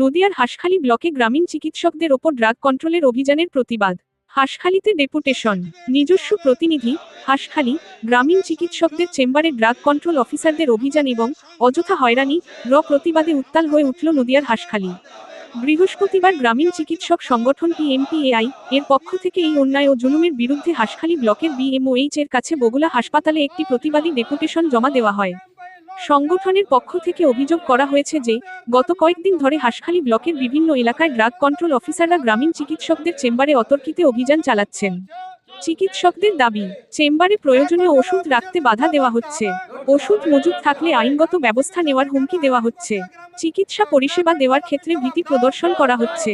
নদিয়ার হাঁসখালি ব্লকে গ্রামীণ চিকিৎসকদের ওপর ড্রাগ কন্ট্রোলের অভিযানের প্রতিবাদ। হাঁসখালিতে ডেপুটেশন। নিজস্ব প্রতিনিধি। হাঁসখালি গ্রামীণ চিকিৎসকদের চেম্বারে ড্রাগ কন্ট্রোল অফিসারদের অভিযান এবং অযথা হয়রানি প্রতিবাদে উত্তাল হয়ে উঠল নদিয়ার হাঁসখালি। বৃহস্পতিবার গ্রামীণ চিকিৎসক সংগঠন PMPAI এর পক্ষ থেকে এই অন্যায় ও জুলুমের বিরুদ্ধে হাঁসখালি ব্লকের BMOH এর কাছে বগুলা হাসপাতালে একটি প্রতিবাদী ডেপুটেশন জমা দেওয়া হয়। সংগঠনের পক্ষ থেকে অভিযোগ করা হয়েছে যে গত কয়েকদিন ধরে হাঁসখালি ব্লকের বিভিন্ন এলাকায় ড্রাগ কন্ট্রোল অফিসাররা গ্রামীণ চিকিৎসকদের চেম্বারে অতর্কিতে অভিযান চালাচ্ছেন। চিকিৎসকদের দাবি, চেম্বারে প্রয়োজনীয় ওষুধ রাখতে বাধা দেওয়া হচ্ছে। ওষুধ মজুদ থাকলে আইনগত ব্যবস্থা নেওয়ার হুমকি দেওয়া হচ্ছে। চিকিৎসা পরিষেবা দেওয়ার ক্ষেত্রে ভীতি প্রদর্শন করা হচ্ছে।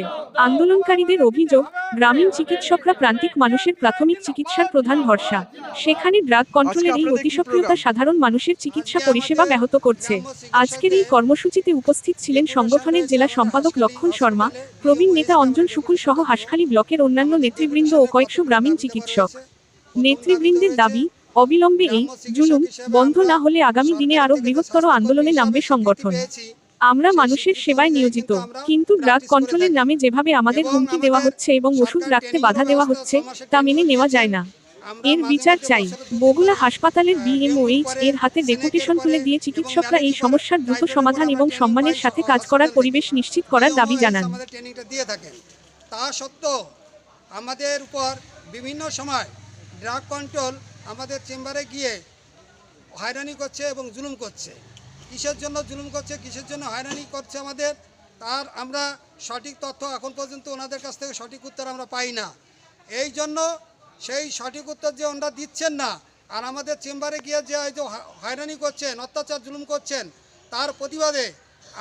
আন্দোলনকারীদের অভিযোগ, গ্রামীণ চিকিৎসকরা প্রান্তিক মানুষের প্রাথমিক চিকিৎসার প্রধান ভরসা। সেখানে ড্রাগ কন্ট্রোলের এই অতিসক্রিয়তা সাধারণ মানুষের চিকিৎসা পরিষেবা ব্যাহত করছে। আজকের এই কর্মসূচিতে উপস্থিত ছিলেন সংগঠনের জেলা সম্পাদক লক্ষণ শর্মা, প্রবীণ নেতা অঞ্জন শুকুল সহ হাঁসখালি ব্লকের অন্যান্য নেতৃবৃন্দ ও কয়েকশো গ্রামীণ চিকিৎসক। নেতৃবৃন্দের দাবি, অবিলম্বে এই জুলুম বন্ধ না হলে আগামী দিনে আরও বৃহত্তর আন্দোলনে নামবে সংগঠন। আমরা মানুষের সেবায় নিয়োজিত, কিন্তু ড্রাগ কন্ট্রোলের নামে যেভাবে আমাদের হুমকি দেওয়া হচ্ছে এবং ওষুধ রাখতে বাধা দেওয়া হচ্ছে তা মেনে নেওয়া যায় না। এর বিচার চাই। বগুলা হাসপাতালের BMOH এর হাতে ডেপুটেশন তুলে দিয়ে চিকিৎসকরা এই সমস্যার দ্রুত সমাধান এবং সম্মানের সাথে কাজ করার পরিবেশ নিশ্চিত করার দাবি জানান। তা সত্ত্বেও আমাদের উপর বিভিন্ন সময় ড্রাগ কন্ট্রোল আমাদের চেম্বারে গিয়ে হয়রানি করছে এবং জুলুম করছে। কিসের জন্য জুলুম করছে, কিসের জন্য হয়রানি করছে আমাদের, তার আমরা সঠিক তথ্য এখন পর্যন্ত ওনাদের কাছ থেকে সঠিক উত্তর আমরা পাই না। এই জন্য সেই সঠিক উত্তর যে ওনারা দিচ্ছেন না, আর আমাদের চেম্বারে গিয়ে যে হয়রানি করছেন, অত্যাচার জুলুম করছেন, তার প্রতিবাদে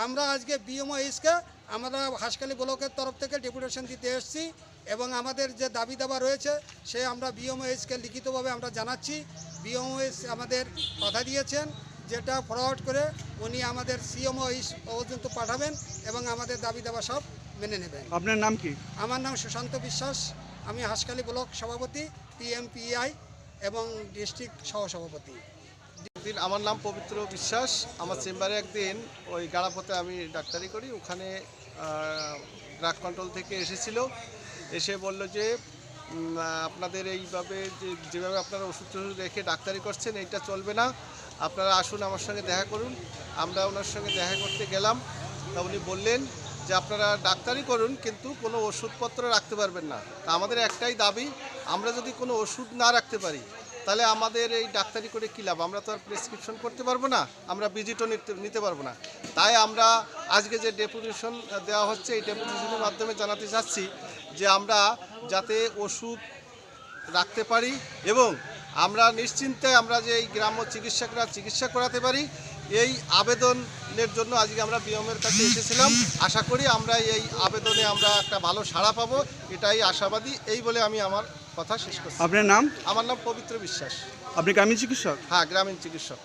আমরা আজকে BMOH-কে আমরা হাঁসখালি ব্লকের তরফ থেকে ডেপুটেশন দিতে এসেছি এবং আমাদের যে দাবি দাবা রয়েছে সে আমরা BMOH-কে লিখিতভাবে আমরা জানাচ্ছি। BMOH আমাদের কথা দিয়েছেন যেটা ফরওয়ার্ড করে উনি আমাদের CMOH পর্যন্ত পাঠাবেন এবং আমাদের দাবি দাবা সব মেনে নেবেন। আপনার নাম কি? আমার নাম সুশান্ত বিশ্বাস, আমি হাঁসখালি ব্লক সভাপতি PMPAI এবং ডিস্ট্রিক্ট সহসভাপতি। আমার নাম পবিত্র বিশ্বাস। আমার চেম্বারে একদিন ওই গাড়াপথে আমি ডাক্তারি করি, ওখানে ড্রাগ কন্ট্রোল থেকে এসেছিল, এসে বলল যে আপনাদের এইভাবে যেভাবে আপনারা ওষুধ টষুধ রেখে ডাক্তারি করছেন এইটা চলবে না, আপনারা আসুন আমার সঙ্গে দেখা করুন। আমরা ওনার সঙ্গে দেখা করতে গেলাম, তা উনি বললেন যে আপনারা ডাক্তারি করুন কিন্তু কোনো ওষুধপত্র রাখতে পারবেন না। তা আমাদের একটাই দাবি, আমরা যদি কোনো ওষুধ না রাখতে পারি তাহলে আমাদের এই ডাক্তারি করে কী লাভ? আমরা তো আর প্রেসক্রিপশন করতে পারবো না, আমরা ভিজিটও নিতে পারবো না। তাই আমরা আজকে যে ডেপুটেশন দেওয়া হচ্ছে এই ডেপুটেশনের মাধ্যমে জানাতে চাচ্ছি যে আমরা যাতে ওষুধ রাখতে পারি এবং আমরা নিশ্চিন্তে আমরা যে এই গ্রাম্য চিকিৎসকরা চিকিৎসা করাতে পারি, এই আবেদনের জন্য আজকে আমরা BMOH-এর কাছে এসেছিলাম। আশা করি আমরা এই আবেদনে আমরা একটা ভালো সাড়া পাবো, এটাই আশাবাদী। এই বলে আমি আমার কথা শেষ করছি। আপনার নাম? আমার নাম পবিত্র বিশ্বাস। আপনি গ্রামীণ চিকিৎসক? হ্যাঁ, গ্রামীণ চিকিৎসক।